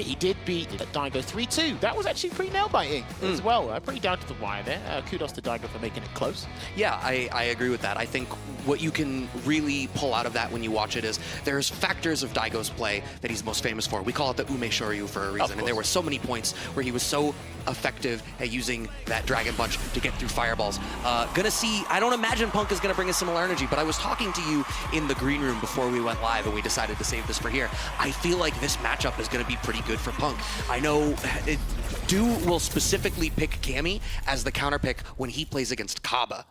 he did beat Daigo 3-2. That was actually pretty nail-biting as well. Pretty down to the wire there. Kudos to Daigo for making it close. Yeah, I agree with that. I think what you can really pull out of that when you watch it is there's factors of Daigo's play that he's most famous for. We call it the Ume Shoryu for a reason, and there were so many points where he was so effective at using that Dragon Punch to get through fireballs. Gonna see, I don't imagine Punk is gonna bring a similar energy, but I was talking to you in the green room before we went live and we decided to save this for here. I feel like this matchup is gonna be pretty good for Punk. I know Du will specifically pick Cammy as the counter pick when he plays against Kaba.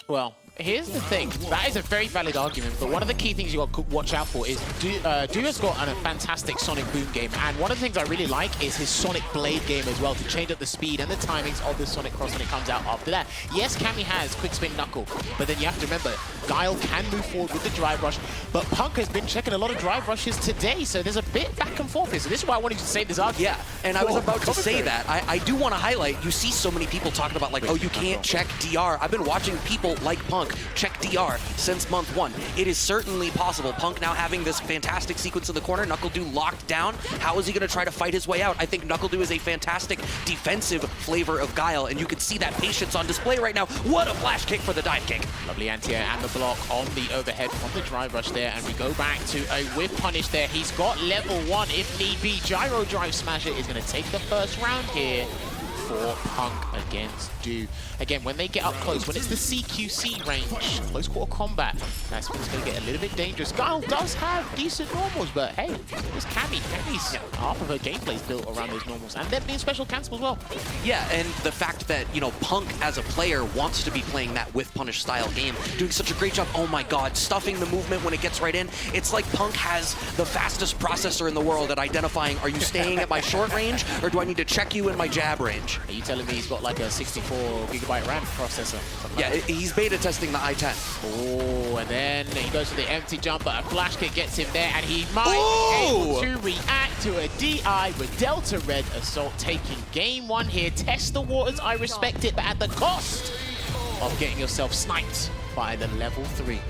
Well, here's the thing. That is a very valid argument, but one of the key things you got to watch out for is Du has got a fantastic Sonic Boom game, and one of the things I really like is his Sonic Blade game as well, to change up the speed and the timings of the Sonic Cross when it comes out after that. Yes, Cammy has Quick Spin Knuckle, but then you have to remember, Guile can move forward with the Drive Rush, but Punk has been checking a lot of Drive Rushes today, so there's a bit back and forth here. So this is why I wanted to save this argument. Yeah, and I was about to say that. I do want to highlight, you see so many people talking about like, oh, you can't check DR. I've been watching people like Punk check DR since month 1. It is certainly possible. Punk now having this fantastic sequence in the corner, NuckleDu locked down. How is he going to try to fight his way out? I think NuckleDu is a fantastic defensive flavor of Guile, and you can see that patience on display right now. What a flash kick for the dive kick. Lovely anti-air and the block on the overhead from the Drive Rush there, and we go back to a whip punish there. He's got level 1 if need be. Gyro Drive Smasher is going to take the first round here for Punk against Du. Again, when they get up close, when it's the CQC range, close quarter combat, that's when it's going to get a little bit dangerous. Guile does have decent normals, but hey, it's Cammy. Cammy's half of her gameplay is built around those normals, and then being special cancel as well. Yeah, and the fact that, you know, Punk as a player wants to be playing that whiff punish style game, doing such a great job. Oh my god, stuffing the movement when it gets right in. It's like Punk has the fastest processor in the world at identifying, are you staying at my short range, or do I need to check you in my jab range? Are you telling me he's got like a 64GB RAM processor? Yeah, like he's beta testing the i10. Oh, and then he goes for the empty jump, but a flash kick gets him there, and he might be able to react to a DI with Delta Red Assault taking game 1 here. Test the waters, I respect it, but at the cost of getting yourself sniped by the level 3.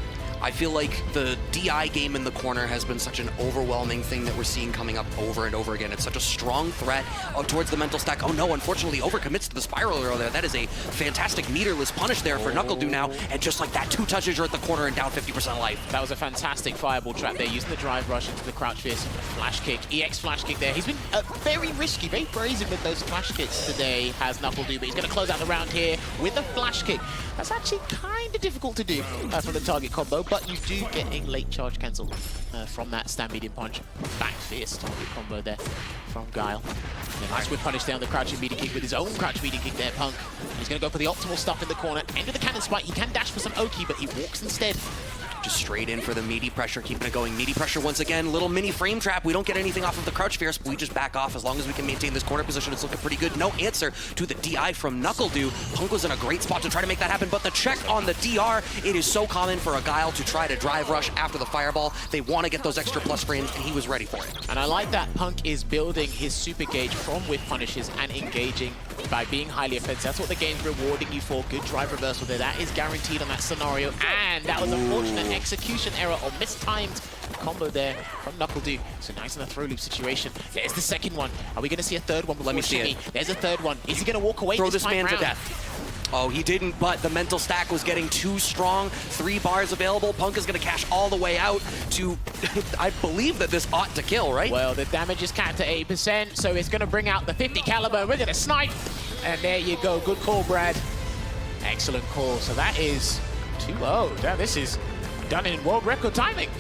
I feel like the DI game in the corner has been such an overwhelming thing that we're seeing coming up over and over again. It's such a strong threat towards the mental stack. Oh no, unfortunately overcommits to the spiral arrow there. That is a fantastic meterless punish there for NuckleDu now. And just like that, 2 touches are at the corner and down 50% life. That was a fantastic fireball trap there, using the Drive Rush into the crouch fist. Flash kick, EX flash kick there. He's been very risky, very brazen with those flash kicks today, has NuckleDu, but he's going to close out the round here with a flash kick. That's actually kind of difficult to do from the target combo, but you do get a late charge cancel from that stampeding punch. Back fist target combo there from Guile. Nice whip punish down the crouching meaty kick with his own crouch meaty kick there, Punk. He's going to go for the optimal stuff in the corner. End of the cannon spike. He can dash for some Oki, but he walks instead. Just straight in for the meaty pressure, keeping it going. Meaty pressure once again, little mini frame trap. We don't get anything off of the crouch fierce, but we just back off. As long as we can maintain this corner position, it's looking pretty good. No answer to the DI from NuckleDu. Punk was in a great spot to try to make that happen, but the check on the DR, it is so common for a Guile to try to drive rush after the fireball. They want to get those extra plus frames, and he was ready for it. And I like that Punk is building his super gauge from whiff punishes and engaging by being highly offensive. That's what the game's rewarding you for. Good drive reversal there. That is guaranteed on that scenario. And that was a fortunate execution error or mistimed combo there from NuckleDu. So nice in the throw loop situation. There's the second one. Are we going to see a third one? Let me see it. There's a third one. Is he going to walk away? Throw this man to death. Oh, he didn't, but the mental stack was getting too strong. 3 bars available. Punk is going to cash all the way out to, I believe that this ought to kill, right? Well, the damage is capped at 8%, so it's going to bring out the 50 caliber. We're going to snipe. And there you go. Good call, Brad. Excellent call. So that is 2-0. Damn, this is done in world record timing.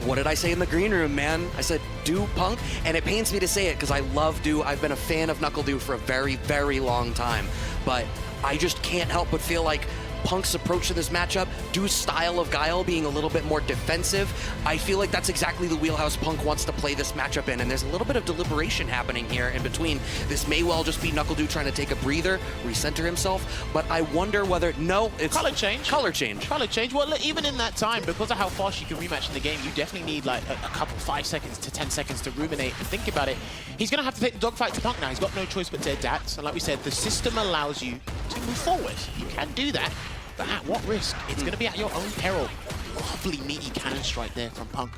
What did I say in the green room, man? I said Du Punk, and it pains me to say it because I love Du. I've been a fan of NuckleDu for a very, very long time, but I just can't help but feel like Punk's approach to this matchup, Du's style of Guile being a little bit more defensive, I feel like that's exactly the wheelhouse Punk wants to play this matchup in, and there's a little bit of deliberation happening here in between. This may well just be NuckleDu trying to take a breather, recenter himself, but I wonder whether, no, it's... Color change. Color change. Color change. Well, look, even in that time, because of how fast you can rematch in the game, you definitely need like a couple 5 seconds to 10 seconds to ruminate and think about it. He's going to have to take the dogfight to Punk now. He's got no choice but to adapt, and like we said, the system allows you to move forward. You can do that. But at what risk? It's going to be at your own peril. Lovely meaty cannon strike there from Punk.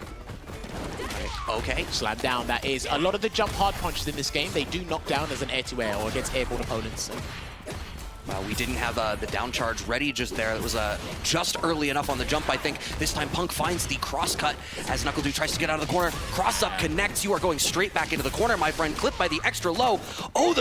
Okay. Slam down, that is. A lot of the jump hard punches in this game, they do knock down as an air-to-air or against airborne opponents. So. We didn't have the down charge ready just there. It was just early enough on the jump, I think. This time Punk finds the cross cut as NuckleDu tries to get out of the corner. Cross up connects. You are going straight back into the corner, my friend. Clipped by the extra low. Oh,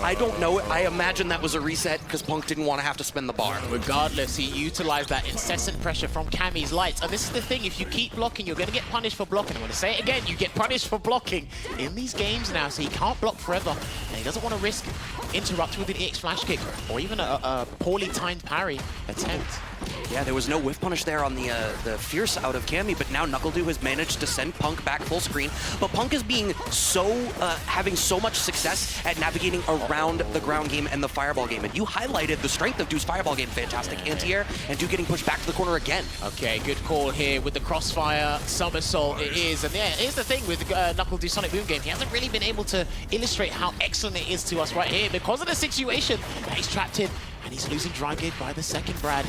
I don't know. I imagine that was a reset because Punk didn't want to have to spin the bar. Regardless, he utilized that incessant pressure from Cammy's lights. And this is the thing, if you keep blocking, you're going to get punished for blocking. I'm going to say it again, you get punished for blocking in these games now, so he can't block forever. And he doesn't want to risk interrupt with an EX flash kick or even a poorly timed parry attempt. Yeah, there was no whiff punish there on the fierce out of Cammy, but now NuckleDu has managed to send Punk back full screen. But Punk is being having so much success at navigating around the ground game and the fireball game. And you highlighted the strength of Du's fireball game. Fantastic anti-air, and Du getting pushed back to the corner again. Okay, good call here with the crossfire somersault it is. And yeah, here's the thing with NuckleDu Sonic Boom game. He hasn't really been able to illustrate how excellent it is to us right here because of the situation that he's trapped in. And he's losing drive gauge by the second, Brad.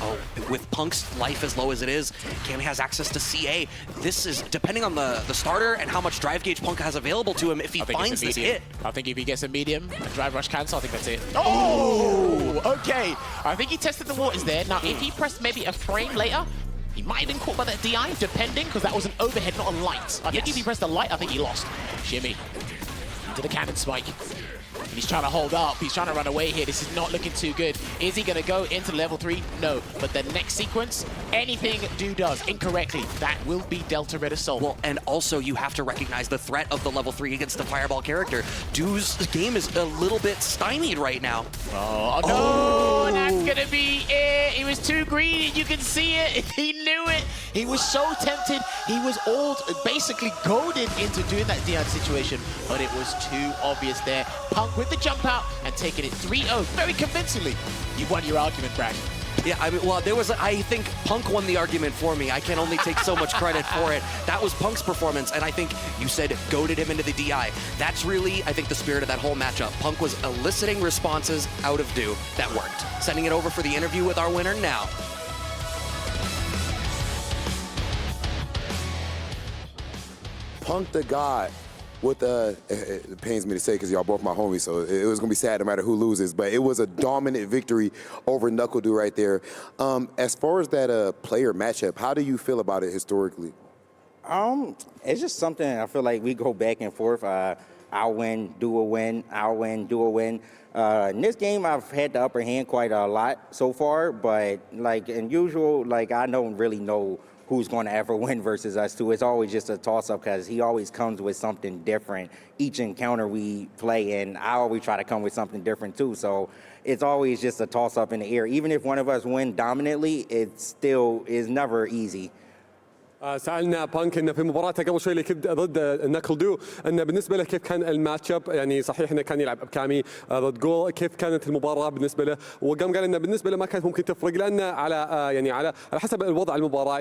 Oh, with Punk's life as low as it is, Cammy has access to CA. This is, depending on the starter and how much drive gauge Punk has available to him, if he finds this hit. I think if he gets a medium, a drive rush cancel, I think that's it. Oh, okay. I think he tested the waters there. Now, if he pressed maybe a frame later, he might have been caught by that DI, depending, because that was an overhead, not a light. I think if he pressed a light, I think he lost. Shimmy into the cannon spike. And he's trying to hold up. He's trying to run away here. This is not looking too good. Is he going to go into level 3? No. But the next sequence, anything Du does incorrectly, that will be Delta Red Assault. Well, and also you have to recognize the threat of the level 3 against the Fireball character. Du's game is a little bit stymied right now. Oh, no! Oh. That's going to be it. He was too greedy. You can see it. He knew it. He was so tempted. He was all basically goaded into doing that DI situation, but it was too obvious there. Punk with the jump out and taking it 3-0 very convincingly. You won your argument, Brad. Yeah, I mean, well, I think Punk won the argument for me. I can only take so much credit for it. That was Punk's performance, and I think you said goaded him into the DI. That's really, I think, the spirit of that whole matchup. Punk was eliciting responses out of Du that worked. Sending it over for the interview with our winner now. Punk the God. It pains me to say because y'all both my homies, so it was going to be sad no matter who loses, but it was a dominant victory over NuckleDu right there. As far as that player matchup, how do you feel about it historically? It's just something I feel like we go back and forth. I'll win, Du will win, I'll win, Du will win. In this game, I've had the upper hand quite a lot so far, but like in usual, like I don't really know who's going to ever win versus us two. It's always just a toss-up because he always comes with something different each encounter we play, and I always try to come with something different too. So it's always just a toss-up in the air. Even if one of us win dominantly, it still is never easy. سألنا بانك إن في مباراته قبل شوي اللي كنت ضد NuckleDu إن بالنسبة له كيف كان الماتش اب، يعني صحيح إنه كان يلعب بكامي ضد جول، كيف كانت المباراة بالنسبة له؟ وقام قال إنه بالنسبة له ما كانت ممكن تفرق لأن على يعني على حسب الوضع المباراة،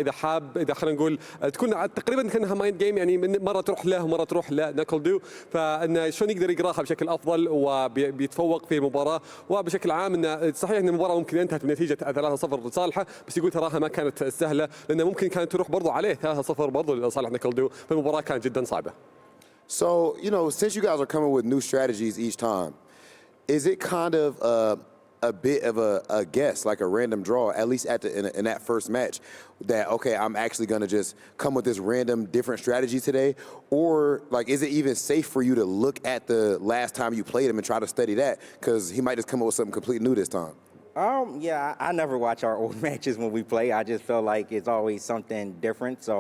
إذا خلينا نقول تكون تقريبا كأنها مايند جيم، يعني مرة تروح له ومرة تروح لNuckleDu، فإنه شلون يقدر يقراها بشكل أفضل وبيتفوق في المباراة. وبشكل عام إنه صحيح إن المباراة ممكن انتهت بنتيجة 3-0 لصالحه، بس يقول تراها ما كانت سهلة لأنه ممكن كانت تروح برضو عليه 3-0 برضو لصالح NuckleDu، فالمباراة كانت جدا صعبة. So, you know, since you guys are coming with new strategies each time, is it kind of a bit of a guess, like a random draw, at least in that first match, that, okay, I'm actually going to just come with this random different strategy today? Or, like, is it even safe for you to look at the last time you played him and try to study that? Because he might just come up with something completely new this time. Yeah, I never watch our old matches when we play. I just feel like it's always something different. So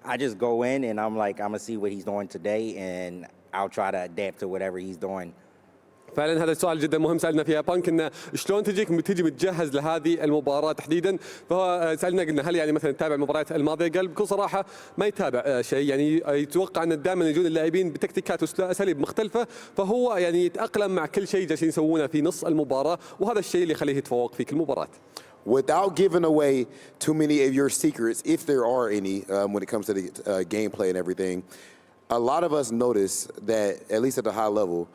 I just go in and I'm like, I'm going to see what he's doing today, and I'll try to adapt to whatever he's doing. فعلا هذا السؤال جدا مهم سالنا فيها بانك، انه شلون تجي متجهز لهذه المباراه تحديدا. فهو سالنا قلنا هل يعني مثلا تتابع المباريات الماضيه؟ قال بكل صراحه ما يتابع شيء، يعني يتوقع ان دائما يجون اللاعبين بتكتيكات واساليب مختلفه، فهو يعني يتاقلم مع كل شيء جالسين يسوونه في نص المباراه، وهذا الشيء اللي يخليه يتفوق في كل مباراه. Without giving away too many of your secrets, if there are any, when it comes to the gameplay and everything, a lot of us notice that, at least at the high level,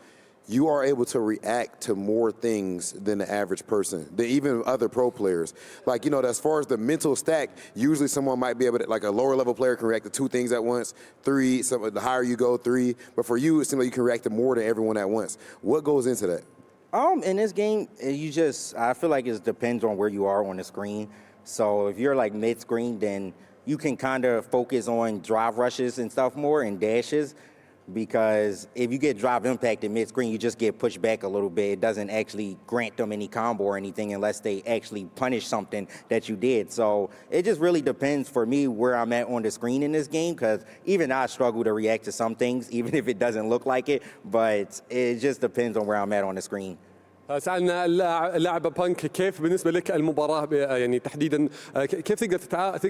you are able to react to more things than the average person, than even other pro players. Like, you know, as far as the mental stack, usually someone might be able to, like a lower level player can react to 2 things at once, 3, the higher you go, 3. But for you, it seems like you can react to more than everyone at once. What goes into that? In this game, I feel like it depends on where you are on the screen. So if you're like mid-screen, then you can kind of focus on drive rushes and stuff more and dashes, because if you get drive impacted mid-screen, you just get pushed back a little bit. It doesn't actually grant them any combo or anything unless they actually punish something that you did. So it just really depends for me where I'm at on the screen in this game, because even I struggle to react to some things, even if it doesn't look like it, but it just depends on where I'm at on the screen. سألنا اللاعب بانك كيف بالنسبة لك المباراة يعني تحديدا كيف تقدر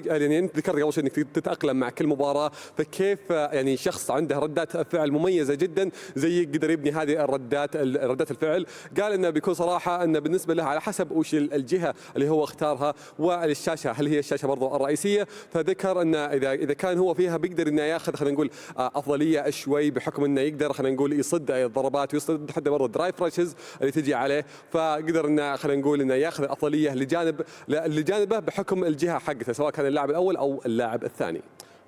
يعني أنت ذكرت قبل شوي إنك تتأقلم مع كل مباراة، فكيف يعني شخص عنده ردات فعل مميزة جدا زيك قدر يبني هذه ردات الفعل؟ قال إنه بكل صراحة إنه بالنسبة له على حسب وش الجهة اللي هو اختارها والشاشة هل هي الشاشة برضو الرئيسية، فذكر إنه إذا كان هو فيها بيقدر إنه ياخذ خلينا نقول أفضلية شوي بحكم إنه يقدر خلينا نقول يصد الضربات ويصد حتى برضو درايف راشز اللي تجي عليه، فقدر انه خلينا نقول انه ياخذ الافضليه لجانبه بحكم الجهه حقته سواء كان اللاعب الاول او اللاعب الثاني.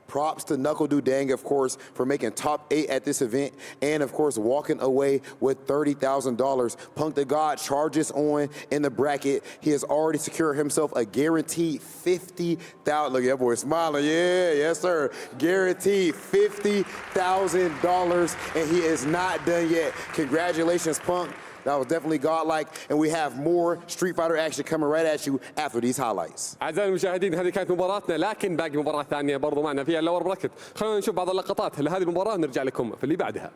Props to NuckleDu Dang, of course, for making top 8 at this event and, of course, walking away with $30,000. Punk the God charges on in the bracket. He has already secured himself a guaranteed $50,000. Look, that boy smiling. Yeah, yes, sir. Guaranteed $50,000, and he is not done yet. Congratulations, Punk. That was definitely godlike, and we have more Street Fighter action coming right at you after these highlights. أعزائي المشاهدين هذه كانت مباراتنا، لكن باقي مباراة ثانية برضو معنا فيها اللور براكت. خلونا نشوف بعض اللقطات لهذه المباراة ونرجع لكم في اللي بعدها.